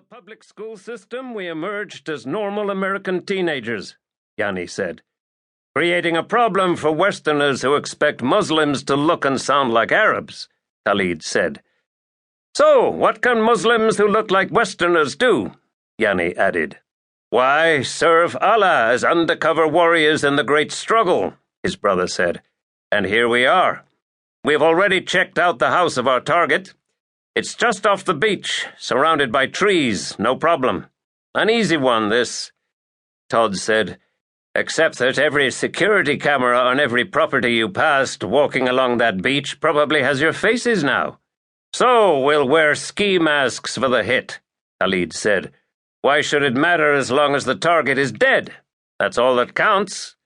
public school system, we emerged as normal American teenagers, Yanni said. Creating a problem for Westerners who expect Muslims to look and sound like Arabs, Khalid said. So, what can Muslims who look like Westerners do? Yanni added. Why, serve Allah as undercover warriors in the great struggle, his brother said. And here we are. We've already checked out the house of our target. It's just off the beach, surrounded by trees, no problem. An easy one, this, Todd said, except that every security camera on every property you passed walking along that beach probably has your faces now. So we'll wear ski masks for the hit, Khalid said. Why should it matter as long as the target is dead? That's all that counts.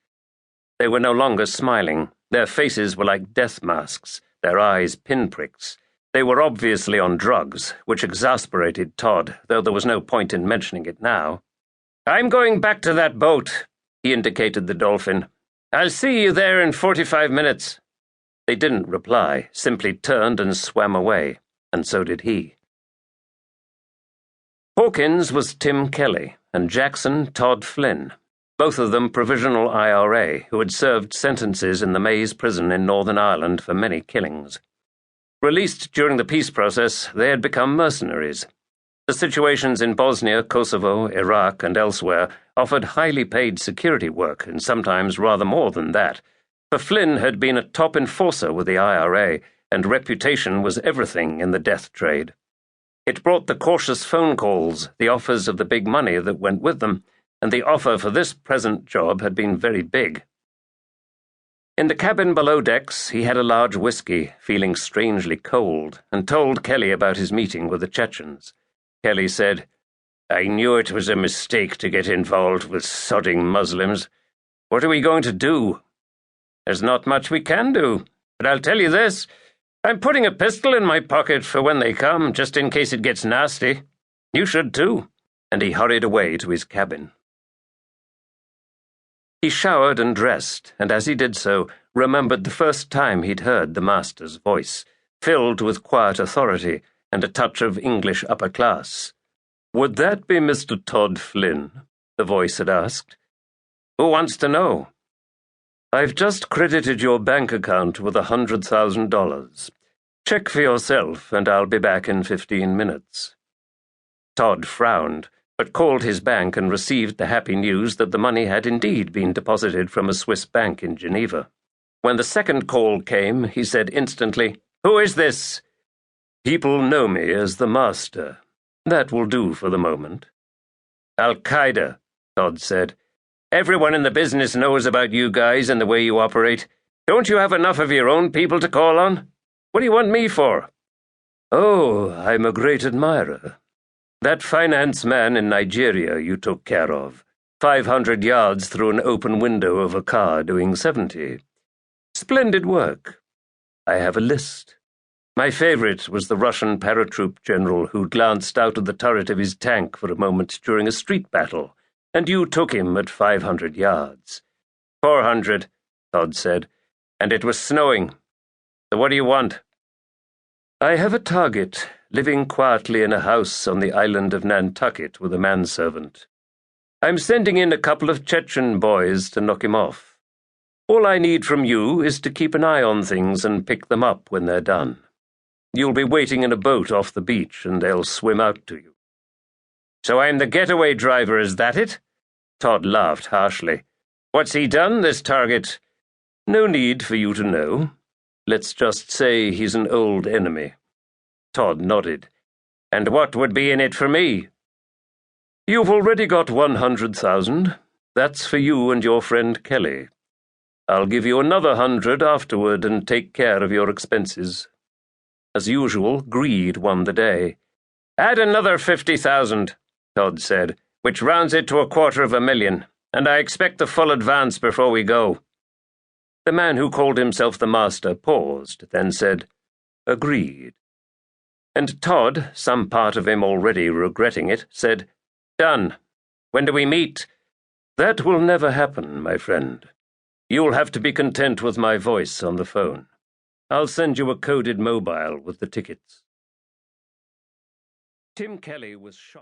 They were no longer smiling. Their faces were like death masks, their eyes pinpricks. They were obviously on drugs, which exasperated Todd, though there was no point in mentioning it now. I'm going back to that boat, he indicated the dolphin. I'll see you there in 45 minutes. They didn't reply, simply turned and swam away, and so did he. Hawkins was Tim Kelly, and Jackson Todd Flynn, both of them provisional IRA, who had served sentences in the Maze prison in Northern Ireland for many killings. Released during the peace process, they had become mercenaries. The situations in Bosnia, Kosovo, Iraq, and elsewhere offered highly paid security work, and sometimes rather more than that, for Flynn had been a top enforcer with the IRA, and reputation was everything in the death trade. It brought the cautious phone calls, the offers of the big money that went with them, and the offer for this present job had been very big. In the cabin below decks, he had a large whiskey, feeling strangely cold, and told Kelly about his meeting with the Chechens. Kelly said, I knew it was a mistake to get involved with sodding Muslims. What are we going to do? There's not much we can do, but I'll tell you this. I'm putting a pistol in my pocket for when they come, just in case it gets nasty. You should too. And he hurried away to his cabin. He showered and dressed, and as he did so, remembered the first time he'd heard the master's voice, filled with quiet authority and a touch of English upper class. Would that be Mr. Todd Flynn? The voice had asked. Who wants to know? I've just credited your bank account with $100,000. Check for yourself, and I'll be back in 15 minutes. Todd frowned, but called his bank and received the happy news that the money had indeed been deposited from a Swiss bank in Geneva. When the second call came, he said instantly, Who is this? People know me as the Master. That will do for the moment. Al-Qaeda, Todd said. Everyone in the business knows about you guys and the way you operate. Don't you have enough of your own people to call on? What do you want me for? Oh, I'm a great admirer. That finance man in Nigeria you took care of, 500 yards through an open window of a car doing 70. Splendid work. I have a list. My favorite was the Russian paratroop general who glanced out of the turret of his tank for a moment during a street battle, and you took him at 500 yards. 400, Todd said, and it was snowing. So what do you want? I have a target, living quietly in a house on the island of Nantucket with a manservant. I'm sending in a couple of Chechen boys to knock him off. All I need from you is to keep an eye on things and pick them up when they're done. You'll be waiting in a boat off the beach, and they'll swim out to you. So I'm the getaway driver, is that it? Todd laughed harshly. What's he done, this target? No need for you to know. Let's just say he's an old enemy. Todd nodded. And what would be in it for me? You've already got 100,000. That's for you and your friend Kelly. I'll give you another 100 afterward and take care of your expenses. As usual, greed won the day. Add another 50,000, Todd said, which rounds it to $250,000, and I expect the full advance before we go. The man who called himself the Master paused, then said, Agreed. And Todd, some part of him already regretting it, said, Done. When do we meet? That will never happen, my friend. You'll have to be content with my voice on the phone. I'll send you a coded mobile with the tickets. Tim Kelly was shocked.